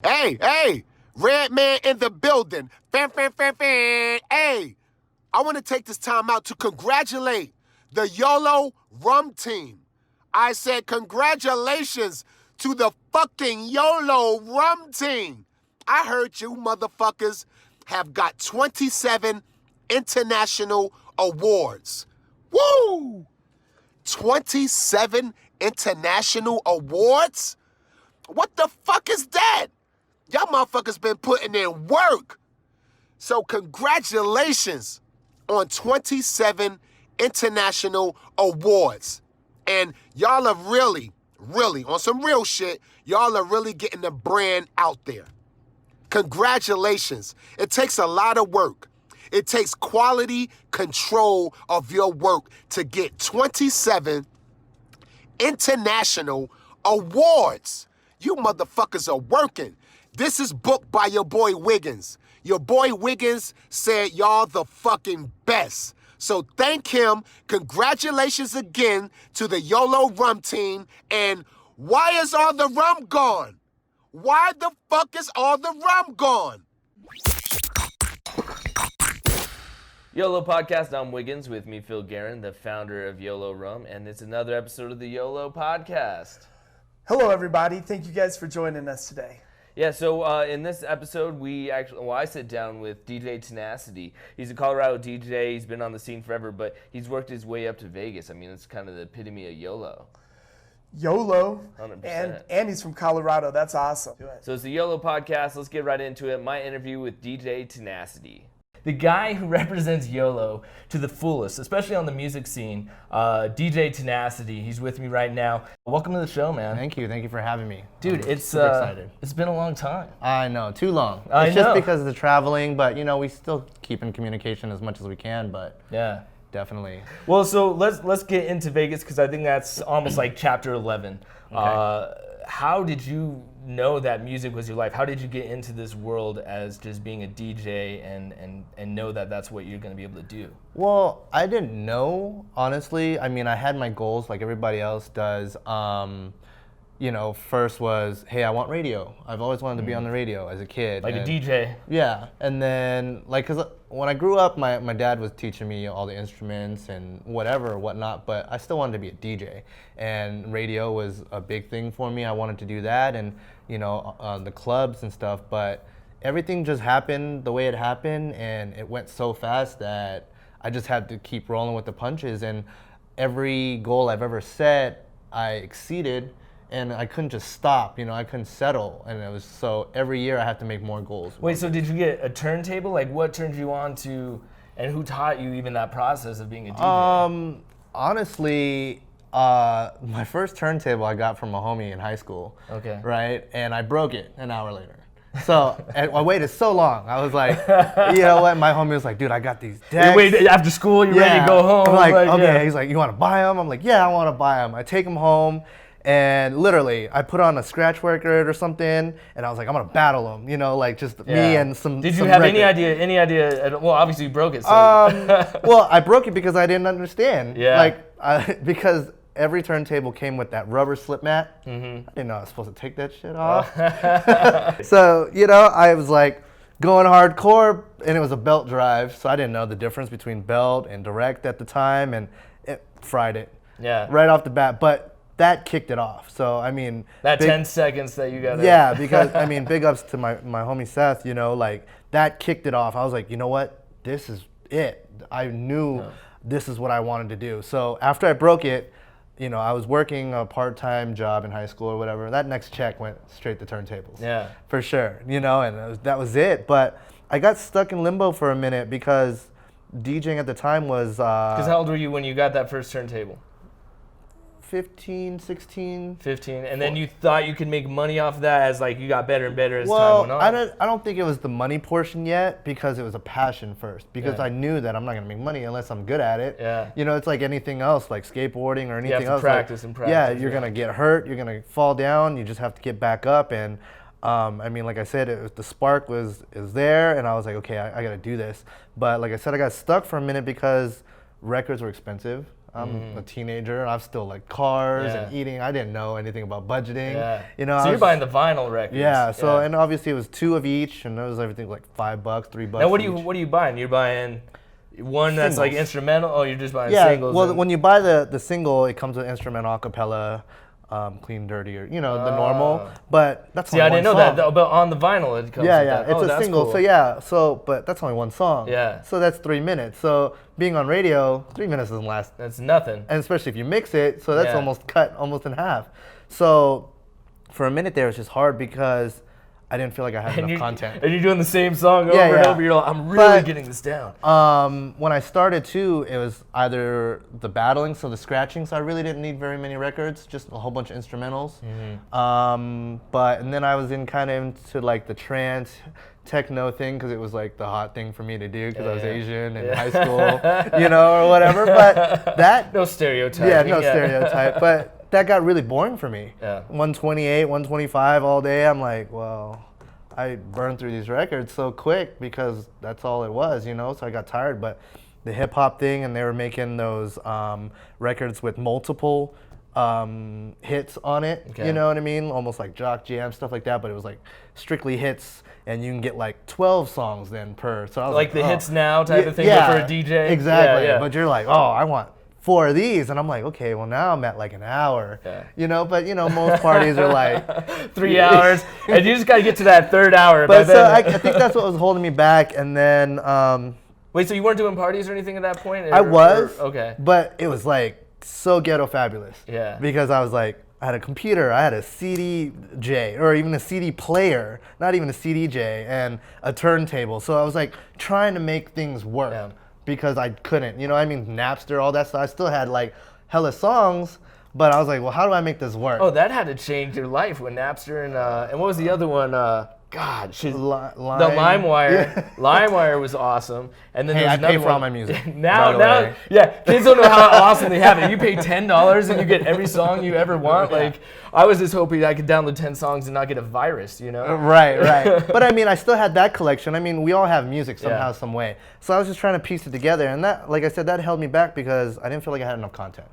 Hey, Redman in the building. Fan. Hey, I want to take this time out to congratulate the Yolo Rum team. I said congratulations to the fucking Yolo Rum team. I heard you motherfuckers have got 27 international awards. Woo! 27 international awards? What the fuck is that? Y'all motherfuckers been putting in work. So congratulations on 27 international awards. And y'all are really, on some real shit, y'all are really getting the brand out there. Congratulations. It takes a lot of work. It takes quality control of your work to get 27 international awards. You motherfuckers are working. This is booked by your boy WIGNZ. Your boy WIGNZ said y'all the fucking best. So thank him. Congratulations again to the Yolo Rum team. And why is all the rum gone? Why the fuck is all the rum gone? Yolo Podcast, I'm WIGNZ, with me Phil Guerin, the founder of Yolo Rum, and it's another episode of the Yolo Podcast. Hello everybody, thank you guys for joining us today. Yeah, so in this episode, I sit down with DJ Tanastadi. He's a Colorado DJ, he's been on the scene forever, but he's worked his way up to Vegas. I mean, it's kind of the epitome of YOLO. YOLO, 100%. and he's from Colorado, that's awesome. So it's the Yolo Podcast, let's get right into it. My interview with DJ Tanastadi. The guy who represents YOLO to the fullest, especially on the music scene, DJ Tanastadi. He's with me right now. Welcome to the show, man. Thank you for having me. Dude, I'm super excited. It's been a long time. I know, too long. I it's know. Just because of the traveling, but we still keep in communication as much as we can, but yeah, definitely. Well, so let's get into Vegas, because I think that's almost like chapter 11. Okay. How did you know that music was your life? How did you get into this world as just being a DJ and know that that's what you're going to be able to do? Well, I didn't know, honestly. I mean, I had my goals like everybody else does. First was, hey, I want radio. I've always wanted to be on the radio as a kid. Like a DJ. Yeah, and then, because when I grew up, my dad was teaching me all the instruments and whatnot, but I still wanted to be a DJ. And radio was a big thing for me. I wanted to do that and, the clubs and stuff, but everything just happened the way it happened, and it went so fast that I just had to keep rolling with the punches, and every goal I've ever set, I exceeded. And I couldn't just stop, I couldn't settle. And it was so every year I had to make more goals. Wait, so did you get a turntable? Like, what turned you on to, and who taught you even that process of being a DJ? Honestly, my first turntable I got from a homie in high school. Okay. Right? And I broke it an hour later. So I waited so long. I was like, you know what? My homie was like, dude, I got these decks. You wait after school, you're ready to go home. I'm like, okay. Yeah. He's like, you want to buy them? I'm like, yeah, I want to buy them. I take them home. And literally, I put on a scratch record or something, and I was like, I'm gonna battle them, just me and some. Did you some have record. any idea? Well, obviously you broke it. So. Well, I broke it because I didn't understand. Yeah. Because every turntable came with that rubber slip mat. Mm-hmm. I didn't know I was supposed to take that shit off. So I was like going hardcore, and it was a belt drive, so I didn't know the difference between belt and direct at the time, and it fried it. Yeah. Right off the bat, but. That kicked it off. So, I mean... That 10 seconds that you got... Yeah, because, big ups to my homie Seth, that kicked it off. I was like, you know what? This is it. I knew this is what I wanted to do. So, after I broke it, I was working a part-time job in high school or whatever. That next check went straight to turntables. Yeah. For sure, and that was it. But I got stuck in limbo for a minute because DJing at the time was... Because how old were you when you got that first turntable? 15, 16. 15, and then you thought you could make money off of that as you got better and better as well, time went on? I don't think it was the money portion yet, because it was a passion first. Because I knew that I'm not gonna make money unless I'm good at it. Yeah. It's like anything else, like skateboarding or anything else. You have to practice and practice. Yeah, you're gonna get hurt, you're gonna fall down, you just have to get back up. And like I said, the spark is there, and I was like, okay, I gotta do this. But like I said, I got stuck for a minute because records were expensive. I'm a teenager. I'm still like cars Yeah. and eating. I didn't know anything about budgeting. Yeah. You know, So I you're was- buying the vinyl records. Yeah. So and obviously it was 2 of each, and it was everything like $5, $3. Now what each. are you buying? You're buying one that's like Singles. instrumental. Oh, you're just buying Yeah. singles. Well, and- when you buy the single, it comes with instrumental, acapella, clean, dirty, or the normal. But that's See, only I didn't know one song. that. But on the vinyl, it comes. Yeah, with yeah, that. it's Oh, a that's single. cool. So yeah, but that's only one song. Yeah. So that's 3 minutes. So being on radio, 3 minutes doesn't last, That's nothing. and especially if you mix it, so that's Yeah. almost cut almost in half. So for a minute there, it was just hard because I didn't feel like I had enough content. And you're doing the same song over Yeah, and yeah. over. You're like, I'm really But- getting this down. When I started too, it was either the battling, so the scratching. So I really didn't need very many records, just a whole bunch of instrumentals. And then I was kind of into like the trance, techno thing because it was like the hot thing for me to do because I was Yeah. Asian in high school, or whatever. But that No stereotype. yeah, no stereotype. But that got really boring for me. Yeah. 128, 125 all day. I'm like, well, I burned through these records so quick because that's all it was, So I got tired. But the hip hop thing, and they were making those records with multiple hits on it. Okay. You know what I mean? Almost like Jock Jam, stuff like that. But it was like strictly hits, and you can get like 12 songs then per. So I was Like the oh. hits now type of thing, Yeah, but for a DJ. Exactly. Yeah, yeah. But you're like, oh, I want 4 of these, and I'm like, okay, well now I'm at like an hour. Yeah. But most parties are like 3 hours, and you just gotta get to that third hour. But by so then- I think that's what was holding me back, and then Wait, so you weren't doing parties or anything at that point? I was. Okay. But it was like so ghetto fabulous. Yeah. Because I was like, I had a computer, I had a CDJ, or even a CD player, not even a CDJ, and a turntable. So I was like trying to make things work. Yeah. Because I couldn't, Napster, all that stuff. I still had like hella songs, but I was like, well, how do I make this work? Oh, that had to change your life when Napster and what was the other one? God, shit. The Lime. LimeWire. Yeah. LimeWire was awesome. And then Hey, there's I another pay for one. all my music, now, by the now, way. yeah, kids don't know how awesome they have it. You pay $10 and you get every song you ever want. Like, I was just hoping I could download 10 songs and not get a virus, Right. But I still had that collection. We all have music somehow, Yeah. some way. So I was just trying to piece it together, and that, like I said, that held me back because I didn't feel like I had enough content.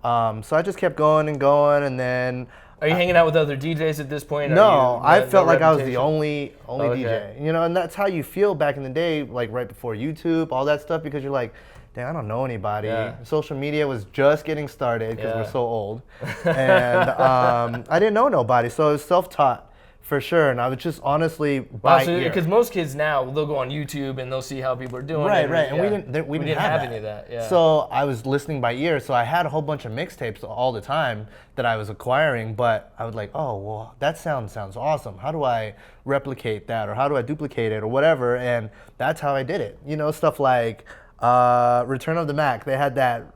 So I just kept going, and then. Are you hanging out with other DJs at this point? No, I felt no like I was the reputation? only Okay. DJ. And that's how you feel back in the day, like right before YouTube, all that stuff, because you're like, dang, I don't know anybody. Yeah. Social media was just getting started because Yeah. we're so old, and I didn't know nobody, so I was self-taught for sure, and I was just honestly by ear. Because most kids now, they'll go on YouTube and they'll see how people are doing. Right, and, right, and yeah. we didn't have any of that. Yeah. So I was listening by ear, so I had a whole bunch of mixtapes all the time that I was acquiring, but I was like, oh, well, that sounds awesome. How do I replicate that, or how do I duplicate it, or whatever? And that's how I did it. Stuff like Return of the Mac. They had that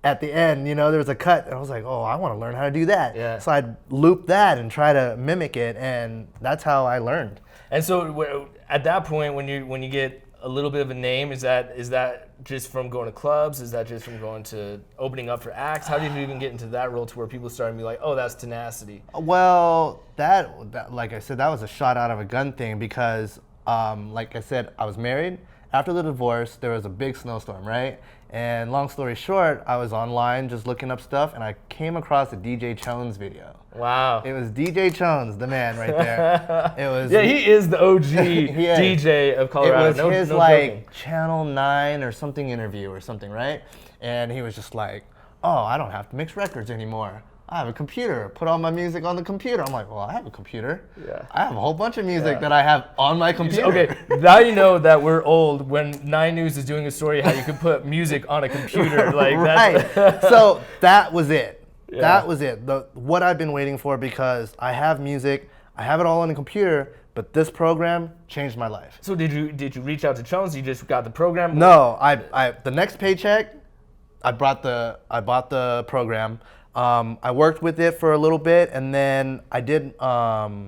at the end, there was a cut, and I was like, oh, I want to learn how to do that. Yeah. So I'd loop that and try to mimic it, and that's how I learned. And so at that point, when you get a little bit of a name, is that just from going to clubs? Is that just from going to opening up for acts? How did you even get into that role to where people started to be like, oh, that's Tanastadi? Well, that like I said, that was a shot out of a gun thing because, like I said, I was married. After the divorce, there was a big snowstorm, right? And long story short, I was online just looking up stuff, and I came across a DJ Chones video. Wow. It was DJ Chones, the man right there. It was. Yeah, he is the OG Yeah. DJ of It Colorado. was his no like joking. Channel 9 or something interview or something, right? And he was just like, oh, I don't have to mix records anymore. I have a computer. Put all my music on the computer. I'm like, well, I have a computer. Yeah. I have a whole bunch of music Yeah. that I have on my computer. Okay, now you know that we're old when 9 News is doing a story how you can put music on a computer. Like that's Right. So that was it. Yeah. That was it. What I've been waiting for, because I have music, I have it all on the computer, but this program changed my life. So did you reach out to Chones? You just got the program? No, I the next paycheck, I bought the program. I worked with it for a little bit, and then I did a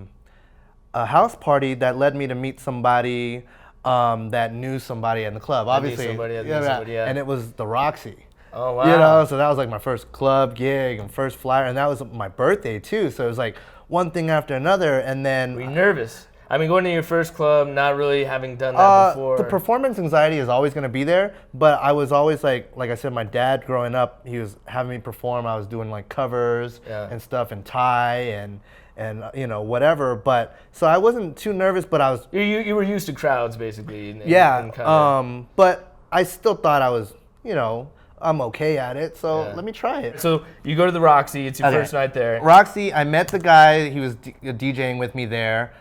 house party that led me to meet somebody that knew somebody in the club. Obviously, somebody that knew somebody, yeah. And it was the Roxy. Oh wow. So that was like my first club gig and first flyer, and that was my birthday too. So it was like one thing after another, and then Were you nervous? I mean, going to your first club, not really having done that before. The performance anxiety is always going to be there, but I was always like I said, my dad growing up, he was having me perform. I was doing like covers and stuff and Thai and you know, whatever. But so I wasn't too nervous, but I was. You were used to crowds basically. But I still thought I was, you know, I'm okay at it, so let me try it. So you go to the Roxy, it's your first night there. Roxy, I met the guy, he was DJing with me there.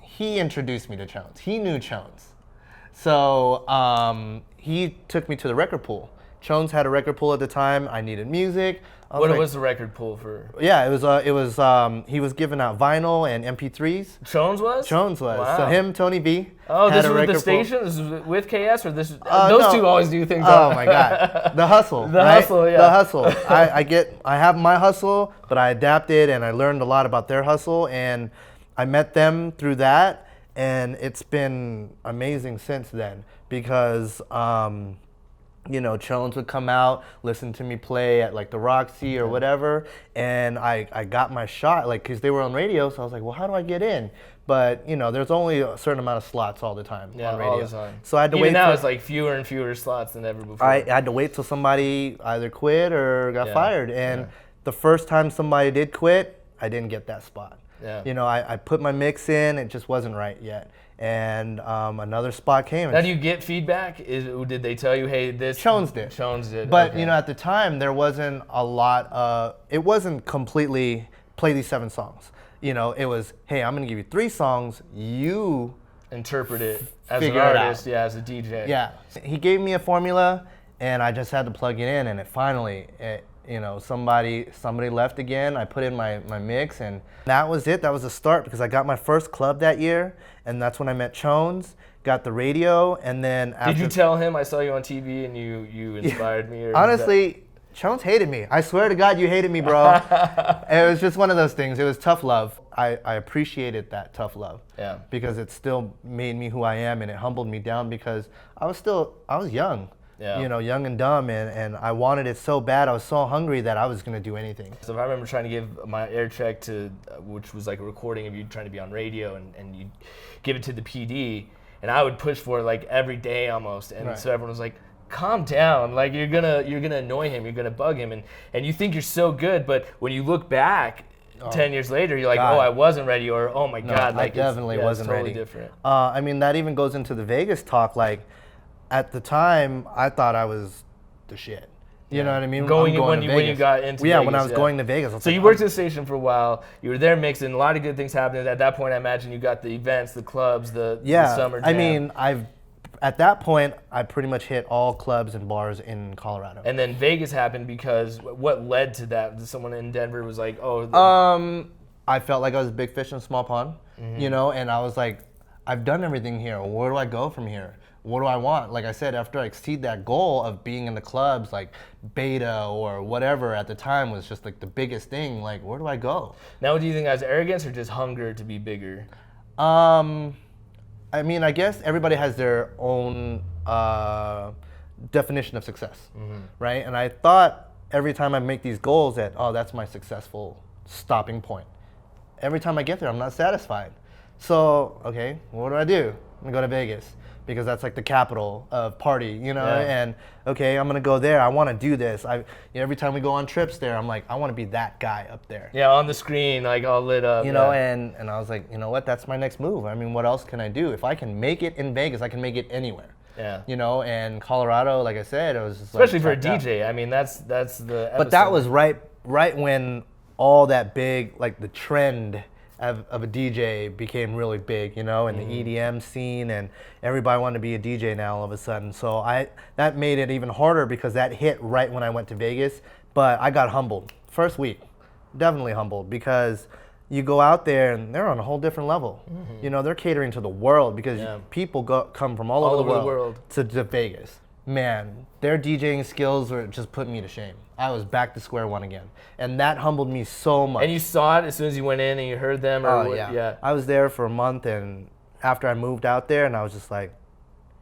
He introduced me to Chones. He knew Chones. So he took me to the record pool. Chones had a record pool at the time. I needed music. What was the record pool for? Yeah, it was he was giving out vinyl and MP3s. Chones was? Chones was. Wow. So him, Tony V. Oh, had this a was the record station? pool. This was with KS or this? No. Those two always do things. Oh my God, the hustle. The hustle, yeah. The hustle. I have my hustle, but I adapted and I learned a lot about their hustle, and I met them through that, and it's been amazing since then because. You know, Chones would come out, listen to me play at like the Roxy or whatever, and I got my shot, like, because they were on radio, so I was like, well, how do I get in? But, you know, there's only a certain amount of slots all the time on radio. All the time. So I had to Even wait. now it's like fewer and fewer slots than ever before. I had to wait till somebody either quit or got fired. And the first time somebody did quit, I didn't get that spot. Yeah. You know, I put my mix in, it just wasn't right yet. And another spot came. Now, do you get feedback? Did they tell you, hey, this? Chones did. Chones did. But, okay. you know, at the time, there wasn't a lot, it wasn't completely play these 7 songs. You know, it was, hey, I'm going to give you 3 songs, you interpret it as an figure it artist, out. as a DJ. Yeah. He gave me a formula, and I just had to plug it in, and it finally, you know, somebody left again. I put in my mix, and that was it. That was the start, because I got my first club that year, and that's when I met Chones, got the radio, and then after... Did you tell him I saw you on TV and you inspired me? Or honestly, Chones hated me. I swear to God, you hated me, bro. It was just one of those things. It was tough love. I appreciated that tough love. Yeah. Because it still made me who I am, and it humbled me down because I was young. Yeah. You know, young and dumb, and I wanted it so bad. I was so hungry that I was going to do anything. So I remember trying to give my air check to, which was like a recording of you trying to be on radio, and you give it to the PD, and I would push for it like every day almost, and so everyone was like, calm down, like you're gonna annoy him, you're gonna bug him, and you think you're so good, but when you look back 10 years later, you're like, God. Oh, I wasn't ready, or oh my God, like I definitely wasn't it's totally ready. Different. I mean, that even goes into the Vegas talk. Like, at the time, I thought I was the shit. You know what I mean? When you got into Vegas, when I was going to Vegas. So you worked at the station for a while. You were there mixing. A lot of good things happened. At that point, I imagine you got the events, the clubs, the summer jam. I mean, at that point, I pretty much hit all clubs and bars in Colorado. And then Vegas happened because what led to that? Someone in Denver was like, oh. I felt like I was a big fish in a small pond, you know, and I was like, I've done everything here. Where do I go from here? What do I want? Like I said, after I exceed that goal of being in the clubs, like Beta or whatever at the time was just like the biggest thing. Like, where do I go? Now, do you think that's arrogance or just hunger to be bigger? I mean, I guess everybody has their own definition of success, right? And I thought every time I make these goals that, oh, that's my successful stopping point. Every time I get there, I'm not satisfied. So, okay, what do? I'm gonna go to Vegas because that's like the capital of party, you know? And okay, I'm gonna go there. I wanna do this. Every time we go on trips there, I'm like, I wanna be that guy up there. Yeah, on the screen, like all lit up. You know, and I was like, you know what, that's my next move. I mean, what else can I do? If I can make it in Vegas, I can make it anywhere. Yeah. You know, and Colorado, like I said, it was just especially like, for a DJ. I mean, that's the episode. But that was right when all that big, like the trend of a DJ became really big, you know, in the EDM scene, and everybody wanted to be a DJ now all of a sudden. So that made it even harder because that hit right when I went to Vegas. But I got humbled. First week, definitely humbled, because you go out there and they're on a whole different level. You know, they're catering to the world because people come from all over the world to Vegas. Man, their DJing skills were just putting me to shame. I was back to square one again. And that humbled me so much. And you saw it as soon as you went in and you heard them? Or yeah. I was there for a month, and after I moved out there, and I was just like,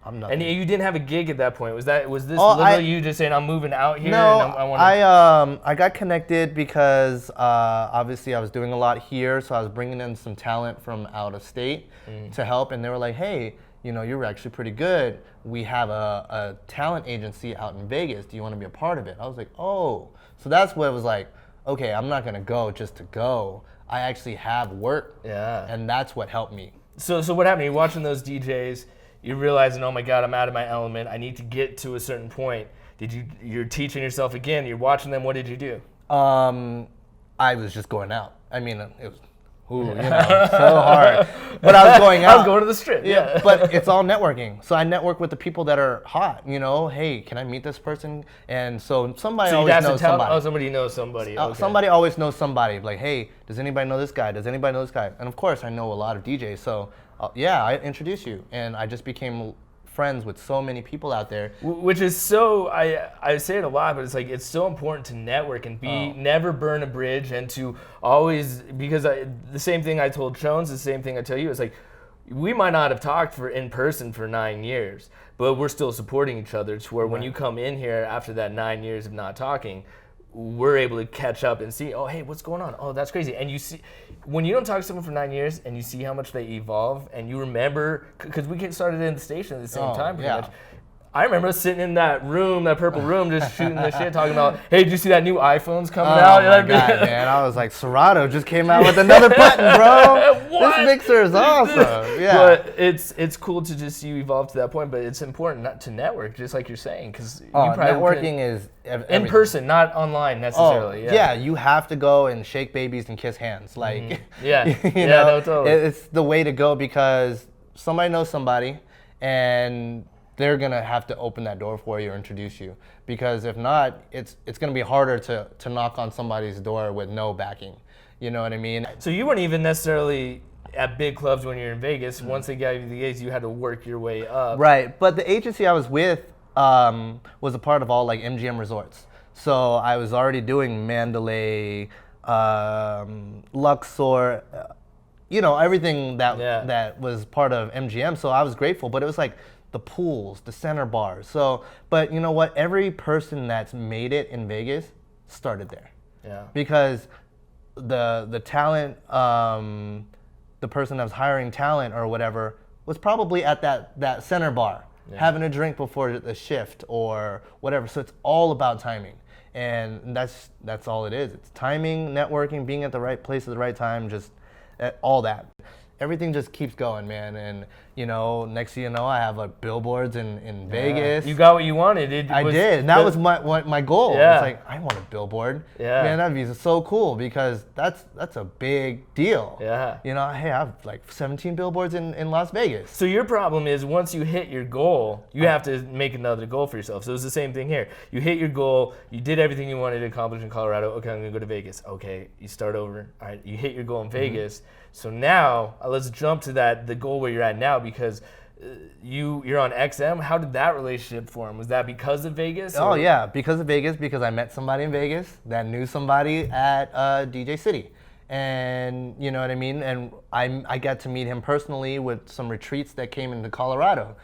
I'm nothing. And you didn't have a gig at that point. Was this literally you just saying I'm moving out here? No, and I want I got connected because obviously I was doing a lot here, so I was bringing in some talent from out of state to help, and they were like, hey, you know, you're actually pretty good. We have a talent agency out in Vegas. Do you want to be a part of it? I was like, oh. So that's what it was like, okay, I'm not going to go just to go. I actually have work, and that's what helped me. So what happened? You're watching those DJs, you're realizing, oh my God, I'm out of my element. I need to get to a certain point. You're teaching yourself again. You're watching them. What did you do? I was just going out. I mean, it was so hard. But I was going out. I was going to the strip. Yeah. But it's all networking. So I network with the people that are hot. You know, hey, can I meet this person? And so somebody always knows somebody. Oh, somebody knows somebody. Okay. Somebody always knows somebody. Like, hey, does anybody know this guy? Does anybody know this guy? And of course, I know a lot of DJs. So yeah, I introduce you, and I just became friends with so many people out there. Which is so, I say it a lot, but it's like, it's so important to network and never burn a bridge, and to always, because the same thing I told Jones, the same thing I tell you, it's like, we might not have talked in person for 9 years, but we're still supporting each other to where when you come in here after that 9 years of not talking, we're able to catch up and see, oh, hey, what's going on? Oh, that's crazy. And you see, when you don't talk to someone for 9 years and you see how much they evolve, and you remember, because we started in the station at the same time pretty much. I remember sitting in that room, that purple room, just shooting the shit, talking about, hey, did you see that new iPhone's coming out? Oh my God, man. I was like, Serato just came out with another button, bro. This mixer is awesome. Yeah. But it's cool to just see you evolve to that point, but it's important not to network, just like you're saying, because you probably networking is everything. in person, not online necessarily. Yeah, you have to go and shake babies and kiss hands. Like, yeah, no, totally. It's the way to go, because somebody knows somebody, and they're gonna have to open that door for you or introduce you. Because if not, it's gonna be harder to knock on somebody's door with no backing. You know what I mean? So you weren't even necessarily at big clubs when you're in Vegas. Once they gave you the gigs, you had to work your way up. Right, but the agency I was with was a part of all like MGM resorts. So I was already doing Mandalay, Luxor, everything that was part of MGM. So I was grateful, but it was like the pools, the center bars. So, but you know what? Every person that's made it in Vegas started there. Yeah. Because the talent, the person that was hiring talent or whatever was probably at that center bar, having a drink before the shift or whatever. So it's all about timing. And that's all it is. It's timing, networking, being at the right place at the right time, just all that. Everything just keeps going, man. And next thing you know, I have like billboards in Vegas. You got what you wanted. I did. And that was my goal. Yeah. It's like, I want a billboard. Yeah. Man, that'd be so cool, because that's a big deal. Yeah. Hey, I have like 17 billboards in Las Vegas. So your problem is, once you hit your goal, you have to make another goal for yourself. So it's the same thing here. You hit your goal, you did everything you wanted to accomplish in Colorado. Okay, I'm gonna go to Vegas. Okay, you start over. All right, you hit your goal in Vegas. So now let's jump to the goal where you're at now, because you're on XM. How did that relationship form? Was that because of Vegas? Oh yeah, because of Vegas, because I met somebody in Vegas that knew somebody at DJ City. And you know what I mean? And I got to meet him personally with some retreats that came into Colorado.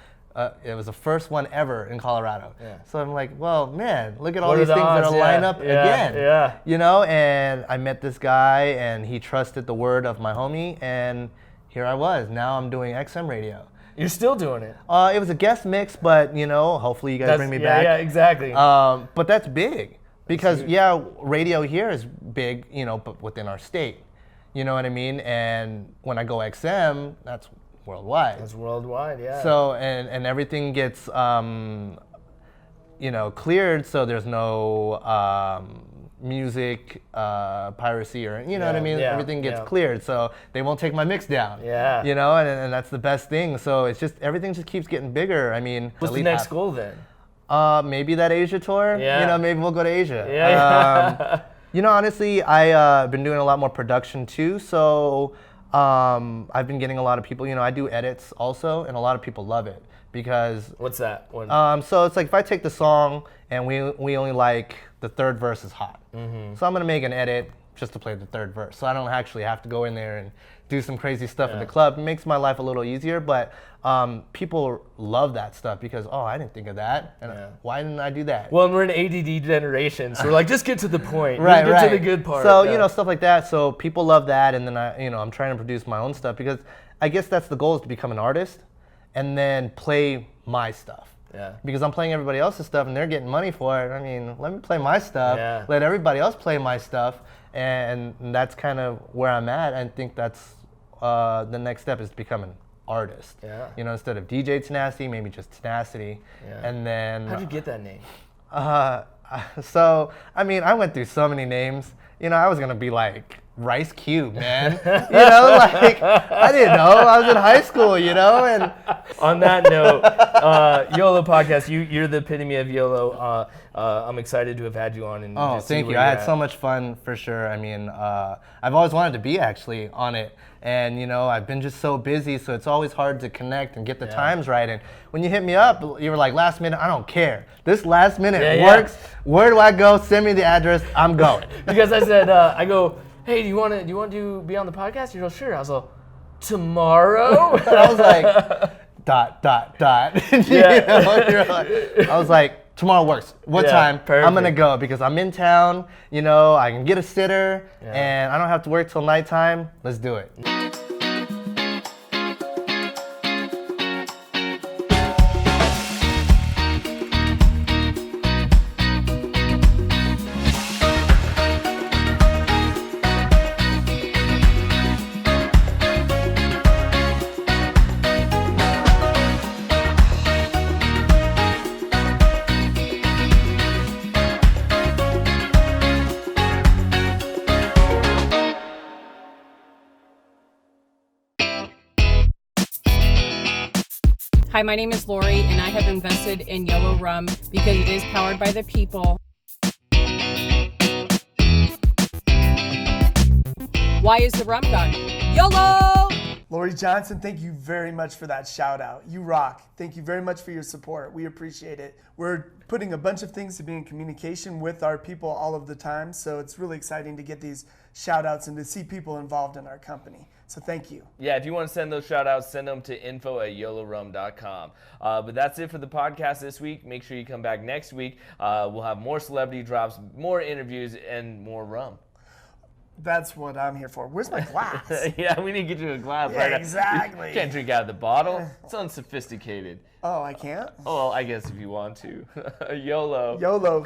It was the first one ever in Colorado. Yeah. So I'm like, well, man, look at all these things that are lined up again. Yeah. And I met this guy, and he trusted the word of my homie, and here I was. Now I'm doing XM radio. You're still doing it. It was a guest mix, but hopefully you guys bring me back. Yeah, exactly. But that's big, because radio here is big, but within our state. You know what I mean? And when I go XM, that's worldwide. It's worldwide, yeah. So and everything gets cleared, so there's no music piracy or what I mean. Everything gets cleared, so they won't take my mix down. Yeah. And that's the best thing. So it's just everything just keeps getting bigger. I mean, what's the next goal then? Maybe that Asia tour. Yeah. Maybe we'll go to Asia. Yeah. Honestly, I've been doing a lot more production too. So I've been getting a lot of people. I do edits also, and a lot of people love it, because. What's that? So it's like, if I take the song and we only like the third verse is hot. So I'm gonna make an edit, just to play the third verse. So I don't actually have to go in there and do some crazy stuff at the club. It makes my life a little easier, but people love that stuff because, oh, I didn't think of that. And why didn't I do that? Well, and we're an ADD generation, so we're like, just get to the point. Right, Get to the good part. So, you know, stuff like that. So people love that, and then I'm trying to produce my own stuff because I guess that's the goal, is to become an artist and then play my stuff. Yeah. Because I'm playing everybody else's stuff and they're getting money for it. I mean, let me play my stuff. Let everybody else play my stuff. And that's kind of where I'm at. I think that's the next step, is to become an artist. Yeah. You know, instead of DJ Tanastadi, maybe just Tanastadi. Yeah. And then. How'd you get that name? So, I mean, I went through so many names. You know, I was going to be like Rice Cube, man. You know, like, I didn't know. I was in high school, you know. And on that note, Yolo Podcast, you're the epitome of YOLO. I'm excited to have had you on. And thank you. I had so much fun, for sure. I mean, I've always wanted to be actually on it. And, you know, I've been just so busy, so it's always hard to connect and get the times right. And when you hit me up, you were like, last minute, I don't care. This last minute works. Where do I go? Send me the address. I'm going. Because I said, I go, hey, do you want to be on the podcast? You're like, sure. I was like, tomorrow? I was like, dot. You know, you're like, I was like, tomorrow works. What time? Perfect. I'm going to go because I'm in town. You know, I can get a sitter and I don't have to work till nighttime. Let's do it. Hi, my name is Lori, and I have invested in Yolo Rum because it is powered by the people. Why is the rum gone? YOLO! Lori Johnson, thank you very much for that shout out. You rock. Thank you very much for your support. We appreciate it. We're putting a bunch of things to be in communication with our people all of the time, so it's really exciting to get these shout outs and to see people involved in our company. So thank you. Yeah, if you want to send those shout outs, send them to info@yolorum.com. But that's it for the podcast this week. Make sure you come back next week. We'll have more celebrity drops, more interviews, and more rum. That's what I'm here for. Where's my glass? Yeah, we need to get you a glass. Yeah, exactly. You can't drink out of the bottle. It's unsophisticated. Oh, I can't? Oh, well, I guess if you want to. YOLO. YOLO.